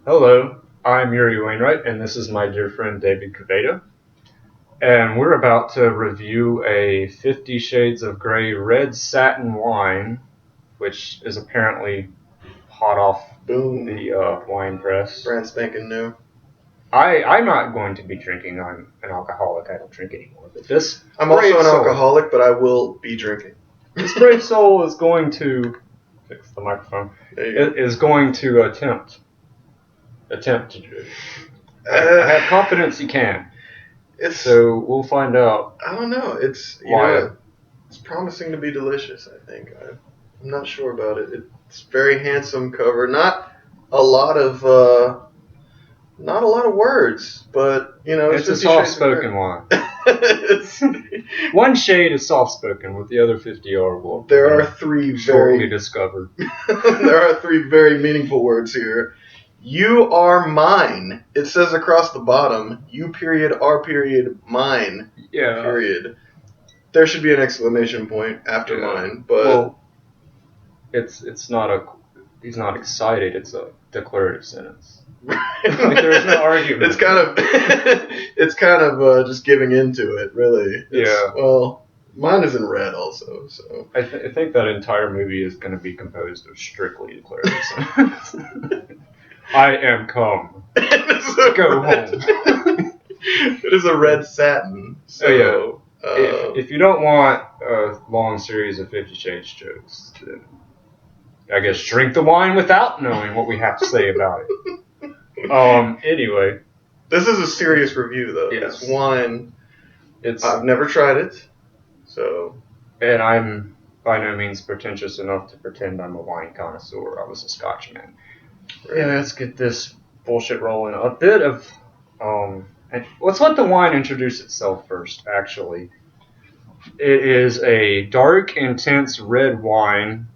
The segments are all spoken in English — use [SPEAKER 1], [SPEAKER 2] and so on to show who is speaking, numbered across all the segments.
[SPEAKER 1] Hello, I'm Yuri Wainwright, and this is my dear friend David Caveda. And we're about to review a 50 Shades of Grey red satin wine, which is apparently hot off
[SPEAKER 2] Boom.
[SPEAKER 1] the wine press.
[SPEAKER 2] Brand spanking new.
[SPEAKER 1] I'm not going to be drinking. I'm an alcoholic. I don't drink anymore. But this
[SPEAKER 2] I'm also
[SPEAKER 1] brave
[SPEAKER 2] an
[SPEAKER 1] soul-
[SPEAKER 2] alcoholic, but I will be drinking.
[SPEAKER 1] This brave soul is going to fix the microphone.
[SPEAKER 2] There you go.
[SPEAKER 1] It is going to attempt to do. I have confidence he can. So we'll find out.
[SPEAKER 2] I don't know. It's
[SPEAKER 1] why.
[SPEAKER 2] It's promising to be delicious. I think. I'm not sure about it. It's very handsome cover. Not a lot of words, but
[SPEAKER 1] It's a
[SPEAKER 2] 50 Shades of
[SPEAKER 1] soft-spoken
[SPEAKER 2] Grey.
[SPEAKER 1] wine.
[SPEAKER 2] It's-
[SPEAKER 1] One shade is soft-spoken, with the other 50 are well.
[SPEAKER 2] There are three
[SPEAKER 1] shortly
[SPEAKER 2] very
[SPEAKER 1] discovered.
[SPEAKER 2] there are three very meaningful words here. You are mine. It says across the bottom, you period are period mine
[SPEAKER 1] Yeah.
[SPEAKER 2] period. There should be an exclamation point after mine, but
[SPEAKER 1] well, it's not a. He's not excited. It's a declarative sentence. There's no argument.
[SPEAKER 2] It's kind of just giving into it, really. Well, mine is in red also, so
[SPEAKER 1] I think that entire movie is going to be composed of strictly declarative sentences. I am come. Go home.
[SPEAKER 2] It is a red satin. So,
[SPEAKER 1] if you don't want a long series of 50 Shades jokes, then I guess drink the wine without knowing what we have to say about it. Anyway.
[SPEAKER 2] This is a serious review, though.
[SPEAKER 1] Yes.
[SPEAKER 2] This wine, I've never tried it, so...
[SPEAKER 1] And I'm by no means pretentious enough to pretend I'm a wine connoisseur. I was a Scotchman. Right. Yeah, let's get this bullshit rolling. A bit of... and let's let the wine introduce itself first, actually. It is a dark, intense red wine.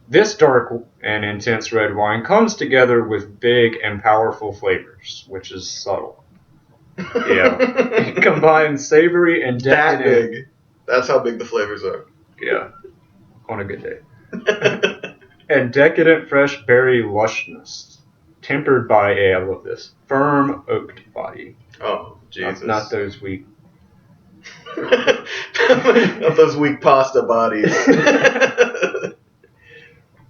[SPEAKER 1] This dark and intense red wine comes together with big and powerful flavors, which is subtle. Yeah. It combines savory and decadent...
[SPEAKER 2] That big. That's how big the flavors are.
[SPEAKER 1] Yeah. On a good day. And decadent fresh berry lushness, tempered by, I love this, firm oaked body.
[SPEAKER 2] Oh, Jesus.
[SPEAKER 1] Not those weak...
[SPEAKER 2] Not those weak pasta bodies.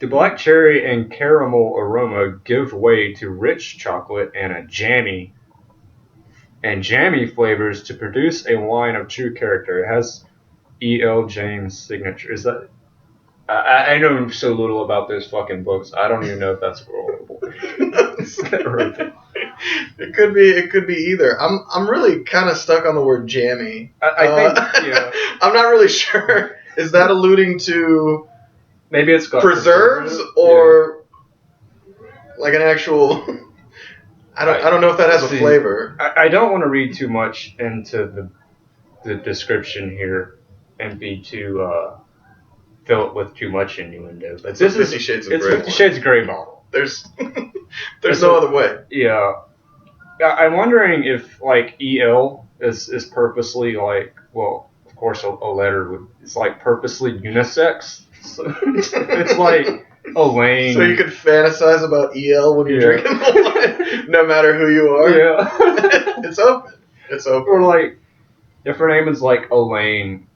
[SPEAKER 1] The black cherry and caramel aroma give way to rich chocolate and jammy flavors to produce a wine of true character. It has E.L. James' signature. Is that? I know so little about those fucking books. I don't even know if that's rollable.
[SPEAKER 2] It could be either. I'm really kind of stuck on the word jammy.
[SPEAKER 1] I think yeah.
[SPEAKER 2] I'm not really sure. Is that alluding to?
[SPEAKER 1] Maybe it's got
[SPEAKER 2] preserves or like an actual. I don't know if that has a flavor.
[SPEAKER 1] I don't want to read too much into the description here and be too fill it with too much innuendo. But this is
[SPEAKER 2] 50 Shades of Grey.
[SPEAKER 1] It's 50 Shades of Grey bottle.
[SPEAKER 2] There's no other way.
[SPEAKER 1] Yeah. I'm wondering if like EL is purposely like, well, of course a letter is like purposely unisex. So it's like Elaine.
[SPEAKER 2] So you could fantasize about EL when you're drinking wine, no matter who you are.
[SPEAKER 1] Yeah.
[SPEAKER 2] It's open. It's open.
[SPEAKER 1] Or like, if her name is like Elaine,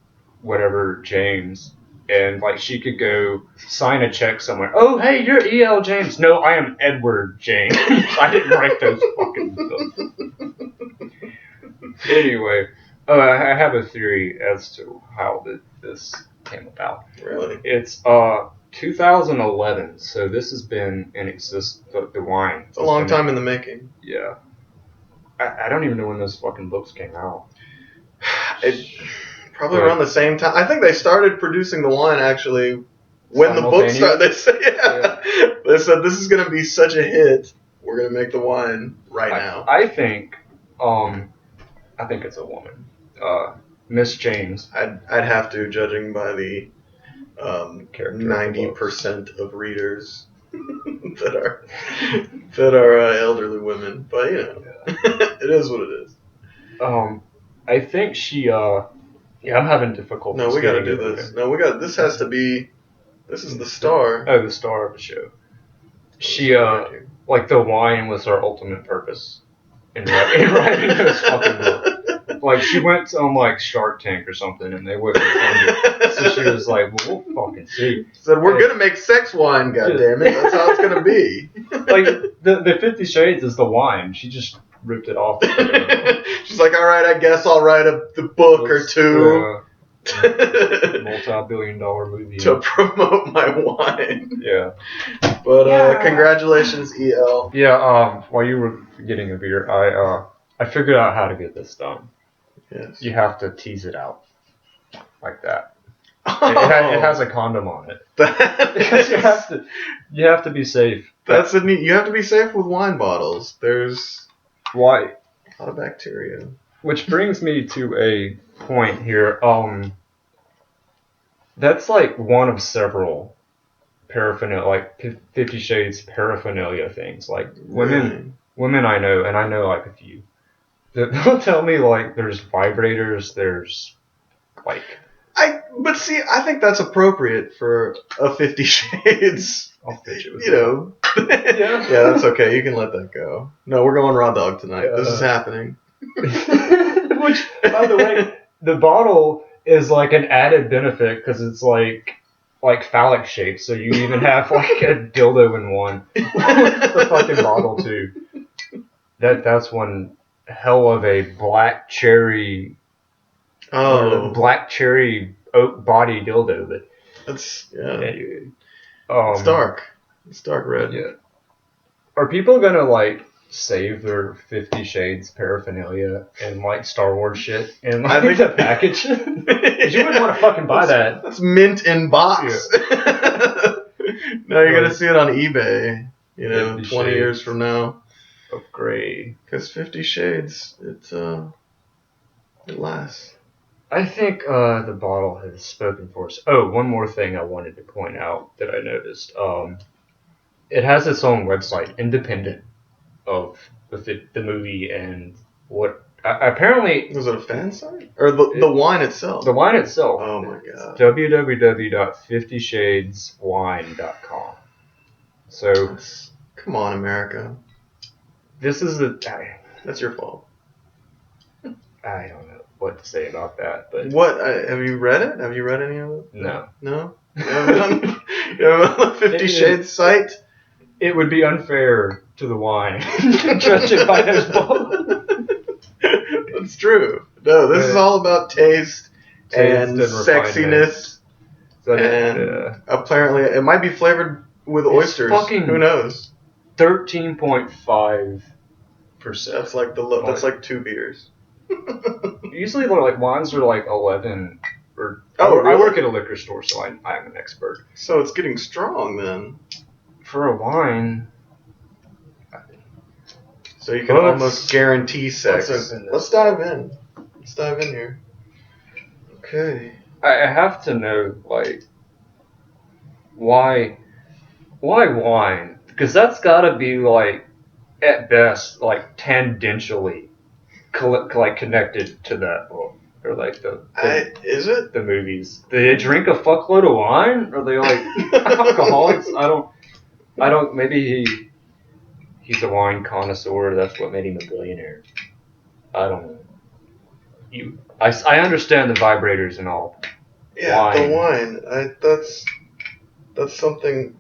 [SPEAKER 1] whatever James, and like she could go sign a check somewhere. Oh, hey, you're E.L. James. No, I am Edward James. I didn't write those fucking books. Anyway, I have a theory as to how this came about.
[SPEAKER 2] Really?
[SPEAKER 1] It's 2011, so this has been in existence. The wine.
[SPEAKER 2] It's a long time in the making.
[SPEAKER 1] Yeah. I don't even know when those fucking books came out.
[SPEAKER 2] Probably around the same time. I think they started producing the wine actually when the book started. They said, They said this is going to be such a hit. We're going to make the wine now.
[SPEAKER 1] I think it's a woman. Miss James.
[SPEAKER 2] I'd have to, judging by the 90% of readers that are elderly women. But it is what it is.
[SPEAKER 1] I think she. I'm having difficulty.
[SPEAKER 2] No, we got to do this. No, we got. This has to be. This is the star.
[SPEAKER 1] Oh, the star of the show. She like the wine was her ultimate purpose in writing those fucking books. Like she went on like Shark Tank or something, and they wouldn't fund it. So she was like, "Well, we'll fucking see."
[SPEAKER 2] Said we're gonna make sex wine. Goddammit, that's how it's gonna be.
[SPEAKER 1] Like the 50 Shades is the wine. She just ripped it off.
[SPEAKER 2] She's like, all right, I guess I'll write the book or two.
[SPEAKER 1] Multi-billion-dollar movie
[SPEAKER 2] to promote my wine.
[SPEAKER 1] Yeah.
[SPEAKER 2] But congratulations, EL.
[SPEAKER 1] Yeah. While you were getting a beer, I figured out how to get this done.
[SPEAKER 2] Yes.
[SPEAKER 1] You have to tease it out like that.
[SPEAKER 2] Oh.
[SPEAKER 1] It has a condom on it. Because you have to be safe.
[SPEAKER 2] That's a neat. You have to be safe with wine bottles. There's
[SPEAKER 1] a lot
[SPEAKER 2] of bacteria.
[SPEAKER 1] Which brings me to a point here. That's like one of several paraphernalia, like 50 Shades paraphernalia things. Like women I know, and I know like a few. They'll tell me like there's vibrators, there's like.
[SPEAKER 2] But see, I think that's appropriate for a 50 Shades.
[SPEAKER 1] I'll pitch it with
[SPEAKER 2] you. Yeah, that's okay. You can let that go. No, we're going raw dog tonight. This is happening.
[SPEAKER 1] Which, by the way, the bottle is like an added benefit because it's like phallic shaped, so you even have like a dildo in one. The fucking bottle too. That's one hell of a black cherry. Black cherry oak body dildo. But
[SPEAKER 2] that's it's dark. It's dark red.
[SPEAKER 1] Yeah. Are people gonna like save their 50 Shades paraphernalia and like Star Wars shit and like the package? Because you wouldn't want to fucking buy that.
[SPEAKER 2] That's mint in box. Yeah. No, you're gonna see it on eBay. 20 years from now.
[SPEAKER 1] Of gray.
[SPEAKER 2] Because 50 Shades, it lasts.
[SPEAKER 1] I think the bottle has spoken for us. Oh, one more thing I wanted to point out that I noticed. It has its own website, independent of the movie and what. Apparently,
[SPEAKER 2] was it a fan site or the wine itself?
[SPEAKER 1] The wine itself.
[SPEAKER 2] Oh my god.
[SPEAKER 1] www.50shadeswine.com. So,
[SPEAKER 2] come on, America.
[SPEAKER 1] This is
[SPEAKER 2] that's your fault.
[SPEAKER 1] I don't know what to say about that, but
[SPEAKER 2] what have you read it? Have you read any of it?
[SPEAKER 1] No.
[SPEAKER 2] You haven't been on the 50 Shades site?
[SPEAKER 1] It would be unfair to the wine to judge it by those bottles.
[SPEAKER 2] That's true. No, this is all about taste and sexiness. And apparently, it might be flavored with oysters. Who knows?
[SPEAKER 1] 13.5%.
[SPEAKER 2] That's like that's like 2 beers.
[SPEAKER 1] Usually, like wines are like 11. Or
[SPEAKER 2] really?
[SPEAKER 1] I work at a liquor store, so I'm an expert.
[SPEAKER 2] So it's getting strong then.
[SPEAKER 1] For a wine.
[SPEAKER 2] So you can almost guarantee sex. Let's dive in. Let's dive in here. Okay.
[SPEAKER 1] I have to know, like, why wine? Because that's got to be, like, at best, like, tangentially, like, connected to that book. Or, like,
[SPEAKER 2] is it?
[SPEAKER 1] The movies. Do they drink a fuckload of wine? Are they, like, alcoholics? I don't, maybe he's a wine connoisseur. That's what made him a billionaire. I don't know. I understand the vibrators and all.
[SPEAKER 2] Yeah, the wine. That's something.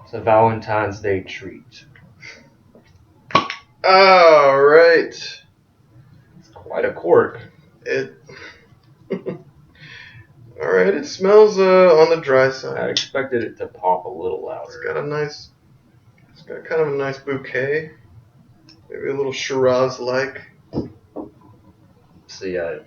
[SPEAKER 1] It's a Valentine's Day treat.
[SPEAKER 2] All right.
[SPEAKER 1] It's quite a cork.
[SPEAKER 2] All right. It smells on the dry side.
[SPEAKER 1] I expected it to pop a little louder.
[SPEAKER 2] It's got kind of a nice bouquet. Maybe a little Shiraz-like.
[SPEAKER 1] See, oh,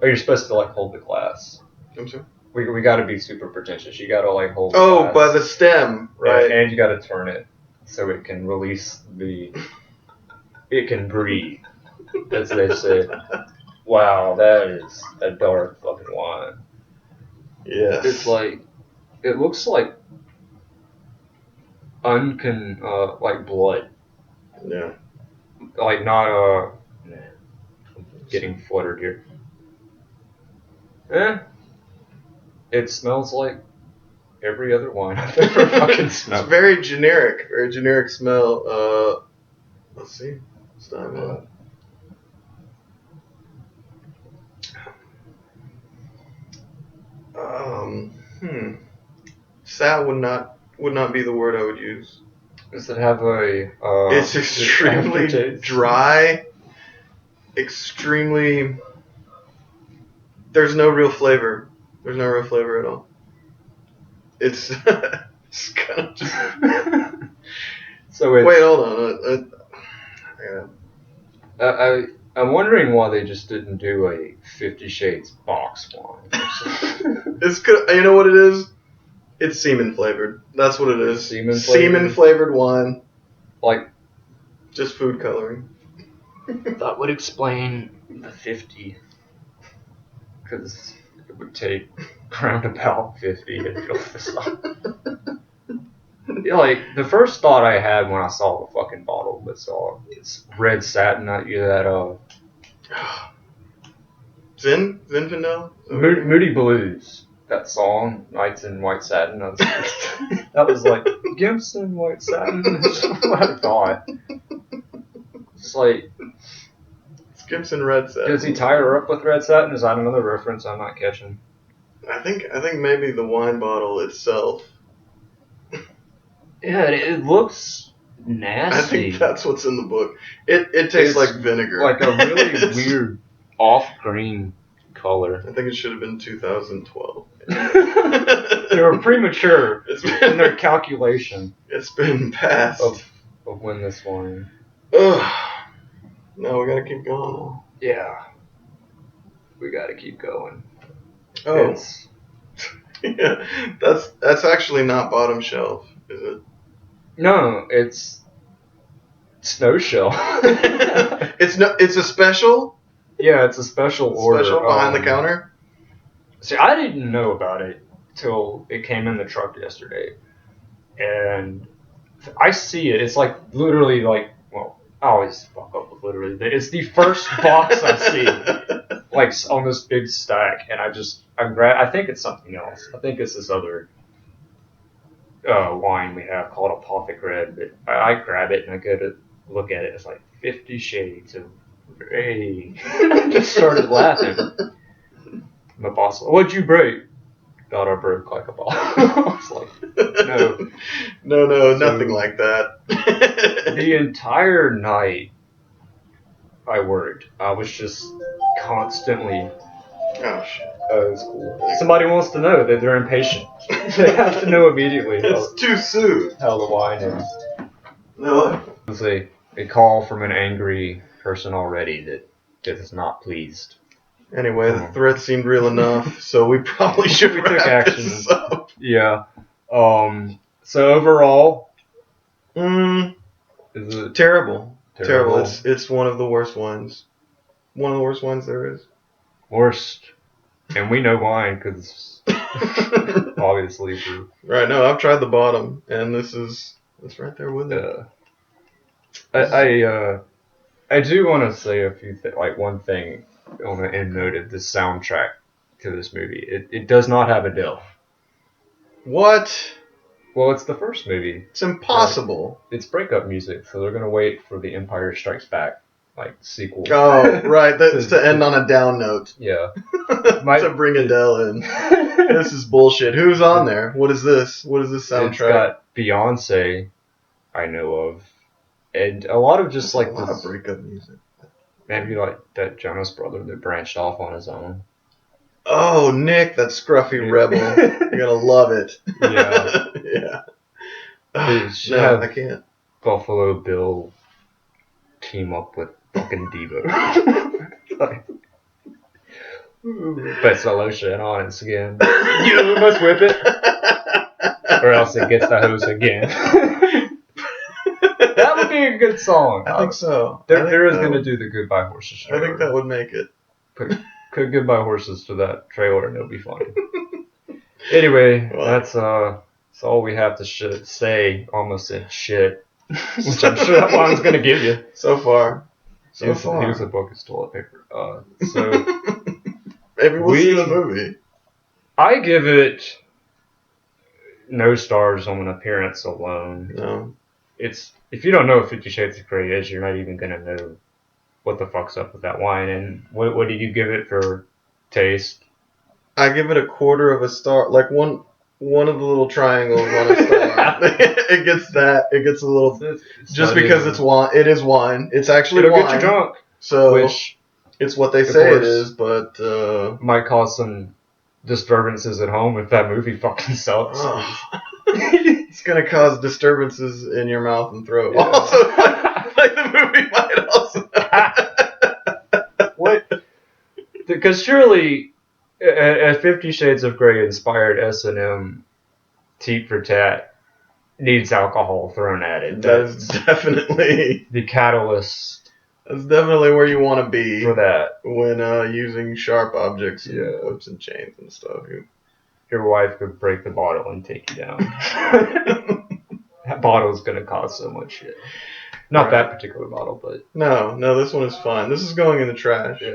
[SPEAKER 1] you're supposed to like hold the glass.
[SPEAKER 2] I'm sorry?
[SPEAKER 1] We got to be super pretentious. You got to like hold the glass.
[SPEAKER 2] By the stem, right?
[SPEAKER 1] And you got to turn it so it can release it can breathe, as they say. Wow, that is a dark fucking wine.
[SPEAKER 2] Yeah.
[SPEAKER 1] It's like, it looks like like blood.
[SPEAKER 2] Yeah.
[SPEAKER 1] Like not getting fluttered here. It smells like every other wine I've ever fucking smelled.
[SPEAKER 2] It's very generic smell. Let's see. It's time out. Sad would not be the word I would use.
[SPEAKER 1] Does it have a?
[SPEAKER 2] It's extremely dry. Extremely. There's no real flavor. There's no real flavor at all. It's it's kind of just.
[SPEAKER 1] So it's,
[SPEAKER 2] wait, hold
[SPEAKER 1] on. I'm wondering why they just didn't do a 50 Shades box wine.
[SPEAKER 2] It's good. You know what it is? It's semen flavored. That's what it is. Semen flavored wine.
[SPEAKER 1] Like,
[SPEAKER 2] just food coloring.
[SPEAKER 1] That would explain the 50. Because it would take around about 50 to fill this up. Like, the first thought I had when I saw the fucking bottle was, it's red satin, not you that,
[SPEAKER 2] Zinfandel?
[SPEAKER 1] Moody Blues. That song, Nights in White Satin. That was like, Gibson White Satin. That's what I thought. It's like,
[SPEAKER 2] it's Gibson Red Satin.
[SPEAKER 1] Does he tie her up with red satin? Is that another reference I'm not catching?
[SPEAKER 2] I think maybe the wine bottle itself.
[SPEAKER 1] Yeah, it looks nasty.
[SPEAKER 2] I think that's what's in the book. It tastes like vinegar.
[SPEAKER 1] Like a really weird off-green color.
[SPEAKER 2] I think it should have been 2012.
[SPEAKER 1] They were premature in their calculation.
[SPEAKER 2] It's been past
[SPEAKER 1] of when this wine.
[SPEAKER 2] Ugh. No, we gotta keep going.
[SPEAKER 1] Yeah. We gotta keep going.
[SPEAKER 2] Oh. Yeah, that's actually not bottom shelf, is it?
[SPEAKER 1] No, it's snow shelf.
[SPEAKER 2] It's a special?
[SPEAKER 1] Yeah, it's a special order.
[SPEAKER 2] Special behind the counter?
[SPEAKER 1] See, I didn't know about it till it came in the truck yesterday. And I see it. It's like literally like, well, I always fuck up with literally. It's the first box I see, like on this big stack. And I think it's something else. I think it's this other wine we have called Apothic Red. But I grab it and I go to look at it. It's like 50 Shades of Grey. I just started laughing. My boss, what'd you break? God, I broke like a ball. I was like, no,
[SPEAKER 2] nothing like that.
[SPEAKER 1] The entire night I worked, I was just constantly.
[SPEAKER 2] Oh shit.
[SPEAKER 1] Oh, it's cool. Somebody wants to know that they're impatient. They have to know immediately.
[SPEAKER 2] It's too soon.
[SPEAKER 1] How the wine is.
[SPEAKER 2] No.
[SPEAKER 1] It was a call from an angry person already that is not pleased.
[SPEAKER 2] Anyway, the threat seemed real enough, so we probably should wrap action. This up.
[SPEAKER 1] Yeah. So overall,
[SPEAKER 2] is it terrible? It's one of the worst wines. One of the worst wines there is.
[SPEAKER 1] Worst, and we know wine because obviously.
[SPEAKER 2] Right. No, I've tried the bottom, and it's right there with it.
[SPEAKER 1] I do want to say a few one thing on the end note of the soundtrack to this movie. It does not have Adele.
[SPEAKER 2] What?
[SPEAKER 1] Well, it's the first movie.
[SPEAKER 2] It's impossible.
[SPEAKER 1] It's breakup music, so they're gonna wait for the Empire Strikes Back sequel.
[SPEAKER 2] Oh, right. That's to end on a down note.
[SPEAKER 1] Yeah.
[SPEAKER 2] To bring Adele in. This is bullshit. Who's on there? What is this? What is this soundtrack? It's
[SPEAKER 1] got Beyonce, I know of, and a lot of just
[SPEAKER 2] a lot of breakup music.
[SPEAKER 1] Maybe like that Jonas brother that branched off on his own.
[SPEAKER 2] Oh, Nick, that scruffy rebel. You're gonna love it.
[SPEAKER 1] Yeah.
[SPEAKER 2] Yeah. No, I can't.
[SPEAKER 1] Buffalo Bill team up with fucking Devo. Puts the lotion on its skin. You must whip it, or else it gets the hose again. That would be a good song.
[SPEAKER 2] I think so.
[SPEAKER 1] There is going to do the Goodbye Horses trailer.
[SPEAKER 2] I think that would make it.
[SPEAKER 1] Put Goodbye Horses to that trailer and it'll be funny. Anyway, that's all we have to say. Almost said shit, which I'm sure that one's going to give you.
[SPEAKER 2] So far.
[SPEAKER 1] Here's a book of toilet paper. So
[SPEAKER 2] maybe we'll see the movie.
[SPEAKER 1] I give it. no stars on an appearance alone.
[SPEAKER 2] No.
[SPEAKER 1] It's if you don't know what 50 Shades of Grey is, you're not even gonna know what the fuck's up with that wine. And what did you give it for taste?
[SPEAKER 2] I give it a quarter of a star. Like one of the little triangles on a star. It gets that. It gets a little. It's just because it's wine. It is wine. It's actually
[SPEAKER 1] It'll
[SPEAKER 2] wine.
[SPEAKER 1] get you drunk.
[SPEAKER 2] So it's what they say it is, but
[SPEAKER 1] might cause some disturbances at home if that movie fucking sucks.
[SPEAKER 2] It's gonna cause disturbances in your mouth and throat. Yeah. Also, like the movie might also.
[SPEAKER 1] What? Because surely, a 50 Shades of Grey inspired S&M tit for tat needs alcohol thrown at it.
[SPEAKER 2] That's definitely
[SPEAKER 1] the catalyst.
[SPEAKER 2] That's definitely where you want to be
[SPEAKER 1] for that
[SPEAKER 2] when using sharp objects and whips and chains and stuff.
[SPEAKER 1] Your wife could break the bottle and take you down. That bottle's gonna cause so much shit. Not that particular bottle, but
[SPEAKER 2] no, this one is fine. This is going in the trash. Yeah.